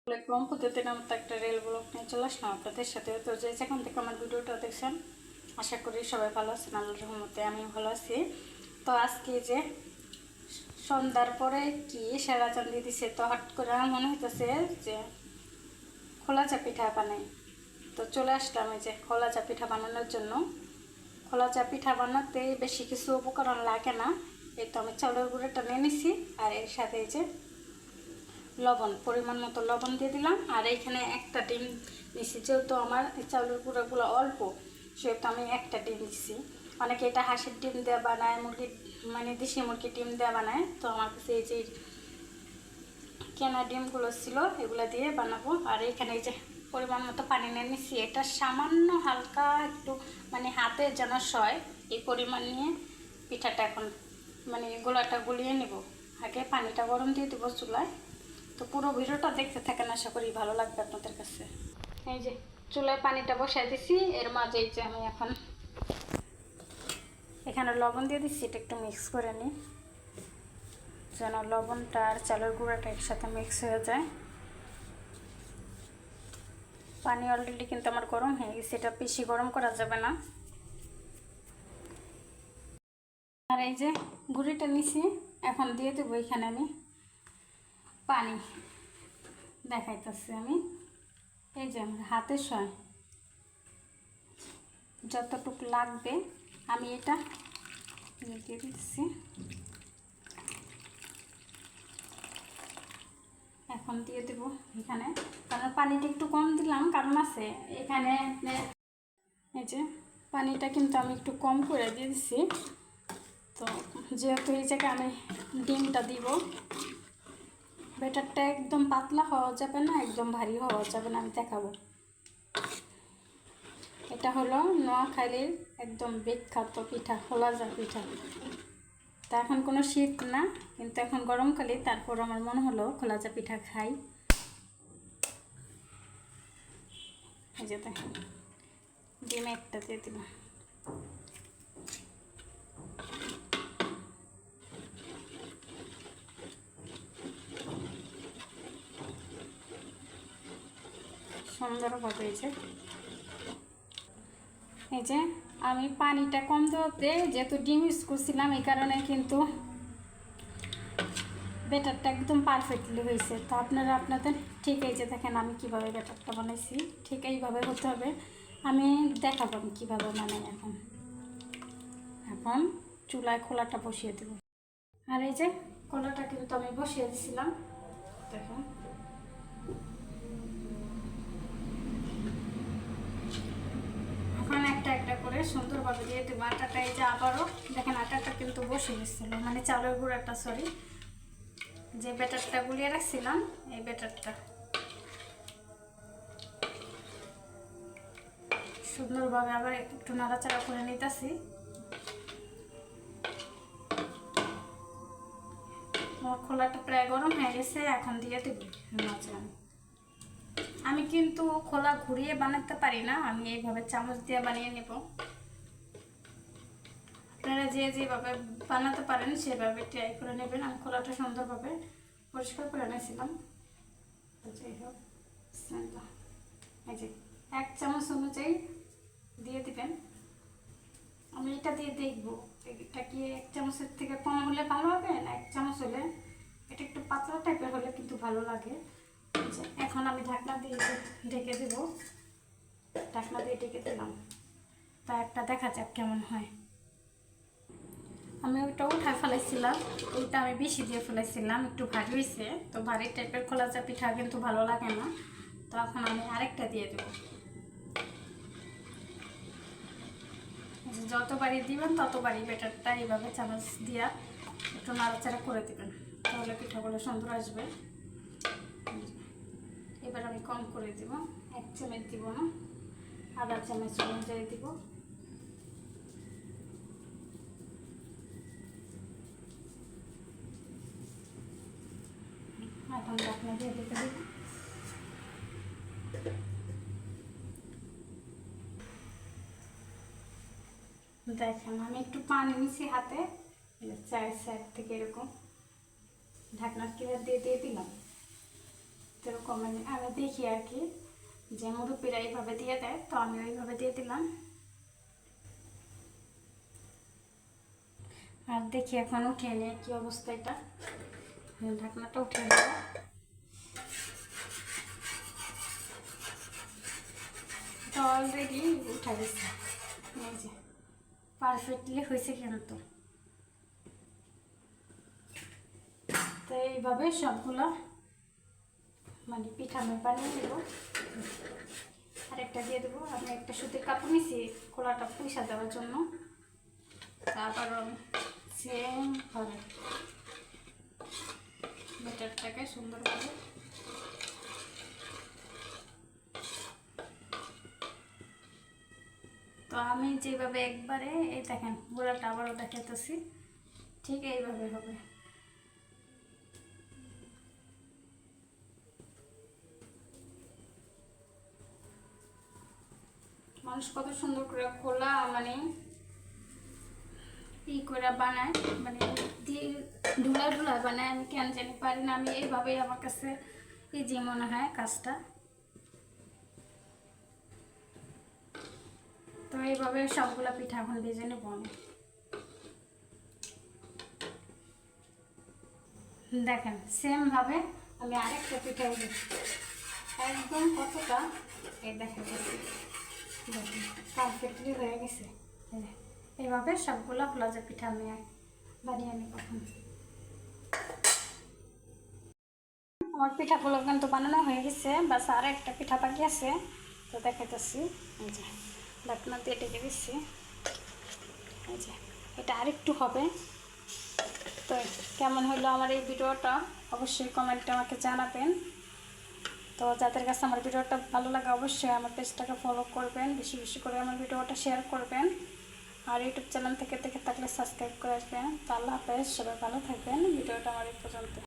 আসসালামু প্রতিদিন মতো একটা রেল ব্লগ নিয়ে চলে আসলাম আপনাদের সাথে। তো যে যেখান থেকে আমার ভিডিওটা দেখছেন আশা করি সবাই ভালো আছেন, আল্লাহর রহমতে আমিও ভালো আছি। তো আজকে যে সন্ধ্যার পরে কি সেরা চাঁদি দিছে, তো হট করে আমার মনে হইতেছে যে খোলা চা পিঠা বানাই। তো চলে আসলাম এই যে খোলা চা পিঠা বানানোর জন্য। খোলা চা পিঠা বানাতে বেশি কিছু উপকরণ লাগে না। এই তো আমি চাউলের গুঁড়োটা নিয়ে নিছি, আর এর সাথে এই যে লবণ, পরিমাণ মতো লবণ দিয়ে দিলাম। আর এইখানে একটা ডিম দিছি, যেহেতু আমার চাউলের গুঁড়োগুলো অল্প সেহেতু আমি একটা ডিম দিচ্ছি। অনেকে এটা হাঁসের ডিম দেওয়া বানায়, মুরগির মানে দেশি মুরগির ডিম দেওয়া বানায়। তো আমার কাছে এই যে কেনা ডিমগুলো ছিল এগুলো দিয়ে বানাবো। আর এইখানে এই যে পরিমাণ মতো পানি নিয়ে নিচ্ছি, এটা সামান্য হালকা একটু মানে হাতে যেন সয় এই পরিমাণ নিয়ে পিঠাটা এখন মানে গোলাটা গুলিয়ে নেব। আগে পানিটা গরম দিয়ে দেবো চুলায়। তো পুরো ভিডিওটা দেখতে থাকেন, আশা করি ভালো লাগবে আপনাদের কাছে। এই যে চুলায় পানিটা বসাই দিছি, এর মাঝে এই যে আমি এখন এখানে লবণ দিয়ে দিচ্ছি, এটা একটু মিক্স করে নিই যেন লবণটা আর চালের গুঁড়াটা একসাথে মিক্স হয়ে যায়। পানি অলরেডি কিন্তু আমার গরম হয়ে গেছে, এটা বেশি গরম করা যাবে না। আর এই যে গুঁড়িটা নিছি, এখন দিয়ে দেবো এখানে আমি পানি দেখাইতেছি। আমি এই যে আমার হাতে সয় যতটুকু লাগবে আমি এটা দিয়ে দিচ্ছি। এখন দিয়ে দেবো এখানে, কারণ পানিটা একটু কম দিলাম কারণ আছে এখানে। এই যে পানিটা কিন্তু আমি একটু কম করে দিয়ে দিচ্ছি। তো যেহেতু এই জায়গায় আমি ডিমটা দিব, ব্যাটারটা একদম পাতলা হওয়া যাবে না, একদম ভারী হওয়া যাবে না, আমি দেখাবো। এটা হলো নোয়াখালীর একদম বিখ্যাত পিঠা, খোলা চা পিঠা। তা এখন কোনো শীত না, কিন্তু এখন গরমকালে, তারপর আমার মনে হলো খোলা চা পিঠা খাই। এই যে দেখেন ডিম একটা দিয়ে দিব। সুন্দরভাবে এই যে আমি পানিটা কম দেওয়াতে যেহেতু ডিম ইউজ করছিলাম, এই কারণে কিন্তু ব্যাটারটা একদম পারফেক্টলি হয়েছে। তো আপনারা আপনাদের ঠিক এই যে দেখেন আমি কিভাবে ব্যাটারটা বানাইছি, ঠিক এইভাবে হতে হবে। আমি দেখাবো আমি কীভাবে বানাই। এখন চুলায় খোলাটা বসিয়ে দেব। আর এই যে খোলাটা কিন্তু আমি বসিয়ে দিয়েছিলাম, দেখুন। এখন একটা একটা করে সুন্দরভাবে দিয়ে দেবো আটাটা। এই যে আবারও দেখেন আটাটা কিন্তু বসে গেছিলো, মানে চালের গুঁড়াটা, সরি, যে ব্যাটারটা গুলিয়ে রাখছিলাম এই ব্যাটারটা সুন্দরভাবে আবার একটু নাড়াচাড়া করে নিতেছি। খোলাটা প্রায় গরম হয়ে গেছে, এখন দিয়ে দেবো মাঝে। আমি কিন্তু খোলা ঘুরিয়ে বানাতে পারি না, আমি এইভাবে চামচ দিয়ে বানিয়ে নেব। আপনারা যে যেভাবে বানাতে পারেন সেভাবে ট্রাই করে নেবেন। আমি খোলাটা সুন্দরভাবে পরিষ্কার করে নিয়েছিলাম। যাই হোক, এই যে 1 চামচ অনুযায়ী দিয়ে দিবেন। আমি এটা দিয়ে দেখবো এটা কি 1 চামচের থেকে কম হলে ভালো হবে না 1 চামচ হলে, এটা একটু পাতলা টাইপের হলে কিন্তু ভালো লাগে। এখন আমি ঢাকনা দিয়ে ঢেকে দেব। ঢাকনা দিয়ে ঢেকে দিলাম, তা একটা দেখা যাক কেমন হয়। আমি ওইটা উঠায় ফেলাইছিলাম, ওইটা আমি বেশি দিয়ে ফেলাইছিলাম, একটু ভারী হয়েছে। তো ভারী টাইপের খোলা চা পিঠা কিন্তু ভালো লাগে না। তো এখন আমি আরেকটা দিয়ে দেবো। যতবারই দিবেন ততবারই ব্যাটারটা এইভাবে চামচ দিয়া একটু নাড়াচাড়া করে দেবেন, তাহলে পিঠাগুলো সুন্দর আসবে। এবার আমি কম করে দিব, 1 চামচ দিব না, আধা চামচ অনুযায়ী দিব। এখন ঢাকনা দিয়ে দিতে দিব। দেখেন আমি একটু পানি নিছি হাতে, চায়ের সাইড থেকে এরকম ঢাকনা কিনে দিয়ে দিলাম। এরকম আমি দেখি আর কি যে মুরব্বীরা এইভাবে দিয়ে দেয়, তো আমি ওইভাবে দিয়ে দিলাম। আর দেখি এখন উঠে নিয়ে কি অবস্থা, এটা ঢাকনাটা উঠে দেবো। এটা অলরেডি উঠে গেছে, এই যে পারফেক্টলি হয়েছে কিন্তু। তো এইভাবে সবগুলো পিঠা আমি বানিয়ে দেবো। আরেকটা দিয়ে দেবো। আমি একটা সুতির কাপড় নিয়েছি কোলাটা পয়সা দেওয়ার জন্য। তারপর সেমভাবে ব্যাটারটাকে সুন্দর করে তো আমি যেভাবে একবারে এই দেখেন গোলাটা আবারও দেখাতেছি, ঠিক এইভাবে হবে। মানুষ কত সুন্দর করে খোলা ই করে বানায়, ঢুলা ঢুলা বানায়। আমি কেন জানি পারি না, আমি এইভাবেই আমার কাছে ইজি মনে হয় কাজটা। তো এইভাবে সবগুলা পিঠা এখন ভেজে নেব আমি। দেখেন সেমভাবে আমি আরেকটা পিঠা একদম কতটা এই দেখা যাচ্ছে, দেখেন পারফেক্টলি হয়ে গেছে। এইভাবে সবগুলা ভাজা পিঠা আমি বানিয়ে নেব এখন। আমার পিঠাগুলো কিন্তু বানানো হয়ে গেছে, বাস আর একটা পিঠা বাকি আছে, তো দেখাইতেছি। এই যে ঢাকনা দিয়ে ডেকে দিচ্ছি, এই যে এটা আরেকটু হবে। তো কেমন হলো আমার এই ভিডিওটা অবশ্যই কমেন্টে আমাকে জানাবেন। তো যাদের কাছে আমার ভিডিওটা ভালো লাগে অবশ্যই আমার পেজটাকে ফলো করবেন, বেশি বেশি করে আমার ভিডিওটা শেয়ার করবেন। আর ইউটিউব চ্যানেল থেকে দেখে থাকলে সাবস্ক্রাইব করে আসবেন। তো আল্লাহ হাফেজ, সবাই ভালো থাকবেন। ভিডিওটা আমার এই পর্যন্ত।